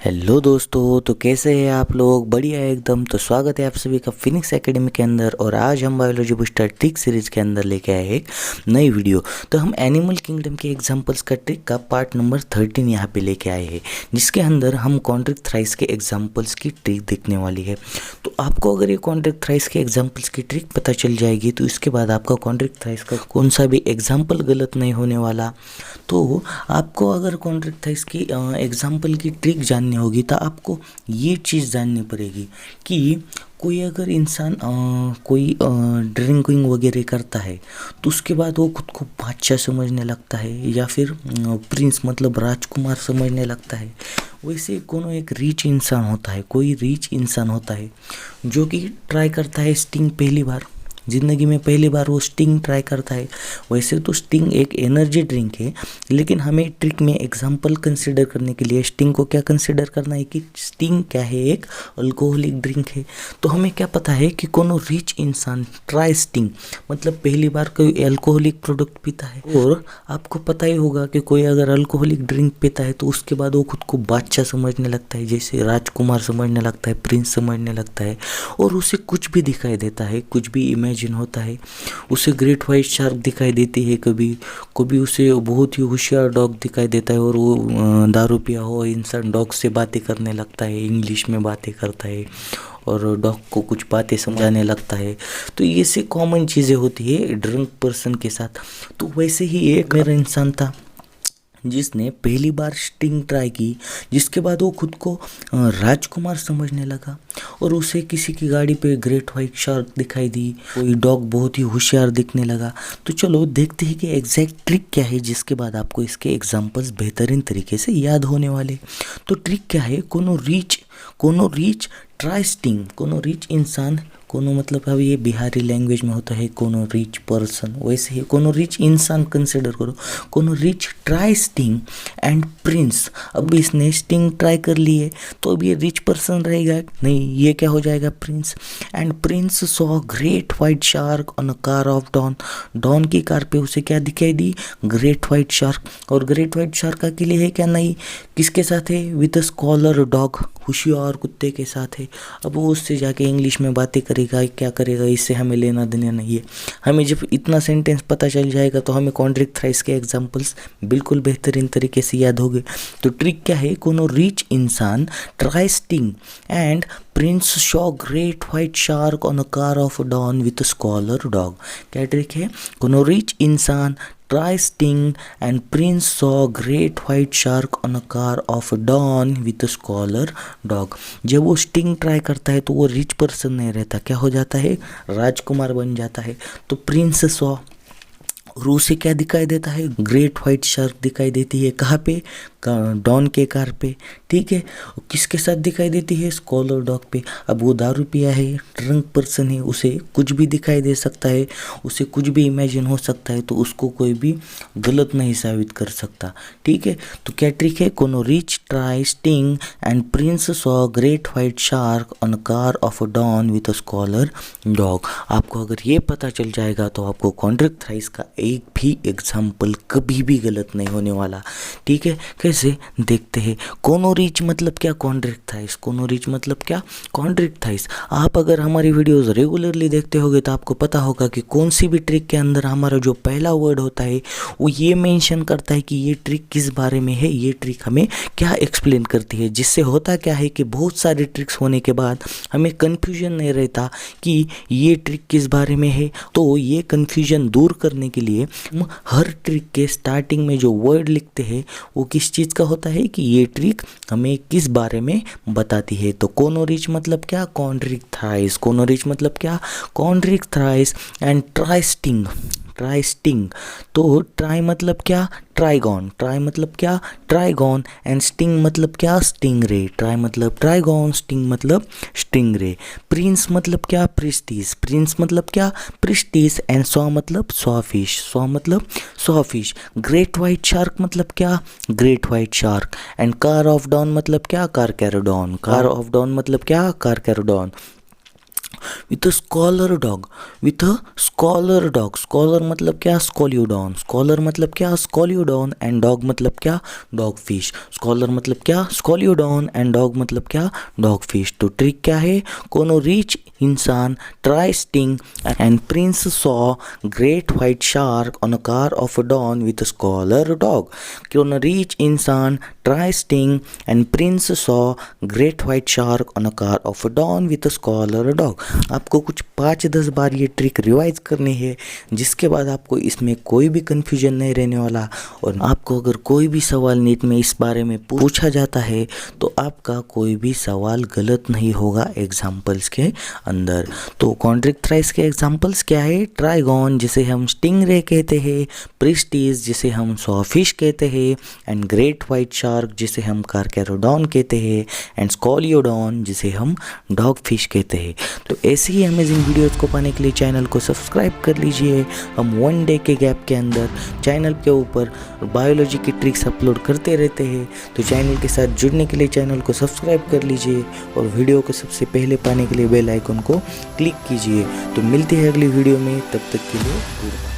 Hello दोस्तों, तो कैसे हैं आप लोग? बढ़िया है एकदम। तो स्वागत है आप सभी का फिनिक्स एकेडमी के अंदर। और आज हम बायोलॉजी बूस्टर ट्रिक सीरीज के अंदर लेके आए एक नई वीडियो। तो हम एनिमल किंगडम के एग्जांपल्स का ट्रिक का पार्ट नंबर 13 यहाँ पे लेके आए हैं, जिसके अंदर हम कॉन्ट्रैक्ट थ्राइस के एग्जाम्पल्स की ट्रिक देखने वाली है। तो आपको अगर ये कॉन्ट्रैक्ट थ्राइस के एग्जाम्पल्स की ट्रिक पता चल जाएगी तो इसके बाद आपका कॉन्ट्रैक्ट थ्राइस का कौन सा भी एग्जाम्पल गलत नहीं होने वाला। तो आपको अगर कॉन्ट्रैक्ट थ्राइस की एग्जाम्पल की ट्रिक जाननी होगी तो आपको ये चीज़ जाननी पड़ेगी कि कोई अगर इंसान कोई ड्रिंकिंग वगैरह करता है तो उसके बाद वो खुद को बादशाह समझने लगता है या फिर प्रिंस मतलब राजकुमार समझने लगता है। वैसे कोनो एक रिच इंसान होता है, कोई रिच इंसान होता है जो कि ट्राई करता है स्टिंग पहली बार ज़िंदगी में, पहली बार वो स्टिंग ट्राई करता है। वैसे तो स्टिंग एक एनर्जी ड्रिंक है, लेकिन हमें ट्रिक में एग्जांपल कंसिडर करने के लिए स्टिंग को क्या कंसिडर करना है कि स्टिंग क्या है, एक अल्कोहलिक ड्रिंक है। तो हमें क्या पता है कि कोनो रिच इंसान ट्राई स्टिंग मतलब पहली बार कोई अल्कोहलिक प्रोडक्ट पीता है। और आपको पता ही होगा कि कोई अगर अल्कोहलिक ड्रिंक पीता है तो उसके बाद वो खुद को बादशाह समझने लगता है, जैसे राजकुमार समझने लगता है, प्रिंस समझने लगता है। और उसे कुछ भी दिखाई देता है, कुछ भी इमेजिन होता है। उसे ग्रेट वाइट शार्क दिखाई देती है, कभी कभी उसे बहुत ही होशियार डॉग दिखाई देता है और वो दारू पिया हुआ इंसान डॉग से बातें करने लगता है, इंग्लिश में बातें करता है और डॉग को कुछ बातें समझाने लगता है। तो ये से कॉमन चीज़ें होती है ड्रंक पर्सन के साथ। तो वैसे ही एक मेरा इंसान था जिसने पहली बार स्टिंग ट्राई की, जिसके बाद वो खुद को राजकुमार समझने लगा और उसे किसी की गाड़ी पे ग्रेट वाइट शार्क दिखाई दी, कोई डॉग बहुत ही होशियार दिखने लगा। तो चलो देखते हैं कि एग्जैक्ट ट्रिक क्या है, जिसके बाद आपको इसके एग्जांपल्स बेहतरीन तरीके से याद होने वाले। तो ट्रिक क्या है, कोनो रिच ट्राई स्टिंग, कोनो रिच इंसान, कोनो मतलब अब ये बिहारी लैंग्वेज में होता है कोनो रिच पर्सन, वैसे ही कोनो रिच इंसान कंसिडर करो। कोनो rich try sting and Prince. अब इसने स्टिंग ट्राई कर ली है तो अब ये रिच पर्सन रहेगा नहीं, ये क्या हो जाएगा, prince. And prince saw great white shark on a car of Don. Don की कार पे उसे क्या दिखाई दी, ग्रेट वाइट शार्क। और ग्रेट वाइट शार्क अकेले है क्या, नहीं, किसके साथ है, विद अ स्कॉलर डॉग, होशियार कुत्ते के साथ है। अब वो उससे जाके इंग्लिश में बातें करेगा, क्या करेगा, इससे हमें लेना देना नहीं है। हमें जब इतना सेंटेंस पता चल जाएगा तो हमें कॉन्ट्रैक्ट थ्राइस के एग्जांपल्स बिल्कुल बेहतरीन तरीके से याद हो गए। तो ट्रिक क्या है, कोनो रिच इंसान try sting and prince saw great white shark on a car of Don with scholar dog. क्या ट्रिक है, कोनो रिच इंसान try sting and prince saw great white shark on a car of dawn with a scholar dog। जब वो sting try करता है तो वो रिच पर्सन नहीं रहता, क्या हो जाता है, राजकुमार बन जाता है। तो प्रिंस सॉ, और उसे क्या दिखाई देता है, ग्रेट वाइट शार्क दिखाई देती है, कहाँ पे, डॉन के कार पे, ठीक है। किसके साथ दिखाई देती है, स्कॉलर डॉग पे। अब वो दारू पिया है, ड्रंक पर्सन है, उसे कुछ भी दिखाई दे सकता है, उसे कुछ भी इमेजिन हो सकता है, तो उसको कोई भी गलत नहीं साबित कर सकता, ठीक है। तो क्या ट्रिक है, कोनो rich try sting and prince saw great white shark on car of Don with a scholar dog. आपको अगर ये पता चल जाएगा तो आपको कॉन्ट्रैक्ट थ्राइस का एक भी एग्जाम्पल कभी भी गलत नहीं होने वाला, ठीक है। कैसे देखते हैं, कोनो रिच मतलब क्या, कॉन्ट्रैक्ट थ्राइस। कोनो रिच मतलब क्या, कॉन्ट्रैक्ट थ्राइस। आप अगर हमारी वीडियोस रेगुलरली देखते होगे तो आपको पता होगा कि कौन सी भी ट्रिक के अंदर हमारा जो पहला वर्ड होता है वो ये मेंशन करता है कि ये ट्रिक किस बारे में है, ये ट्रिक हमें क्या एक्सप्लेन करती है। जिससे होता क्या है कि बहुत सारे ट्रिक्स होने के बाद हमें कन्फ्यूजन नहीं रहता कि ये ट्रिक किस बारे में है। तो ये कन्फ्यूजन दूर करने के लिए हम हर ट्रिक के स्टार्टिंग में जो वर्ड लिखते हैं वो किस चीज़ का होता है कि ये ट्रिक हमें किस बारे में बताती है। तो कोनो रिच मतलब क्या, कॉन्ट्रैक्ट थ्राइस। कोनो रिच मतलब क्या, contract thrice and try sting. Try sting, तो ट्राई मतलब क्या, ट्राइगॉन। ट्राई मतलब क्या, ट्राइगॉन। एंड स्टिंग मतलब क्या, स्टिंग रे। ट्राई मतलब ट्राइगॉन, स्टिंग मतलब स्टिंग रे। प्रिंस मतलब क्या, प्रिस्टिस। प्रिंस मतलब क्या, प्रिस्टिस। एंड सॉ मतलब सॉफिश। सॉ मतलब सॉफिश। ग्रेट वाइट शार्क मतलब क्या, great white shark. And car of don मतलब क्या, कार कैरोडॉन। कार ऑफ डॉन मतलब क्या, कार कैरोडॉन। With a scholar dog, with a scholar dog. Scholar मतलब क्या? स्कॉल्यूडॉन। स्कॉलर मतलब क्या? स्कॉल्यूडॉन। एंड डॉग मतलब क्या? Dog fish. स्कॉलर मतलब क्या? स्कॉल्यूडॉन। एंड डॉग मतलब क्या? Dog fish. तो ट्रिक क्या है? कोनो रिच इंसान try sting and prince saw great white shark on a car of a Don with a scholar dog. कोनो रिच इंसान try sting and prince saw great white shark on a car of a Don with a scholar dog. आपको कुछ 5-10 बार ये trick revise करनी है, जिसके बाद आपको इसमें कोई भी कन्फ्यूजन नहीं रहने वाला। और आपको अगर कोई भी सवाल नेट में इस बारे में पूछा जाता है तो आपका कोई भी सवाल गलत नहीं होगा एग्जाम्पल्स के अंदर। तो कॉन्ट्रिक थ्राइस के एग्जाम्पल्स क्या है? ट्राइगॉन जिसे हम स्टिंगरे कहते हैं, प्रिस्टीज जिसे हम सॉफिश कहते हैं, एंड ग्रेट व्हाइट शार्क जिसे हम कार्कैरोडॉन कहते हैं, एंड स्कॉलियोडॉन जिसे हम डॉग फिश कहते हैं। तो ऐसी ही अमेजिंग वीडियोज़ को पाने के लिए चैनल को सब्सक्राइब कर लीजिए। हम 1 डे के गैप के अंदर चैनल के ऊपर बायोलॉजी की ट्रिक्स अपलोड करते रहते हैं। तो चैनल के साथ जुड़ने के लिए चैनल को सब्सक्राइब कर लीजिए और वीडियो को सबसे पहले पाने के लिए बेल आइकन को क्लिक कीजिए। तो मिलती है अगली वीडियो में, तब तक के लिए गुड बाय।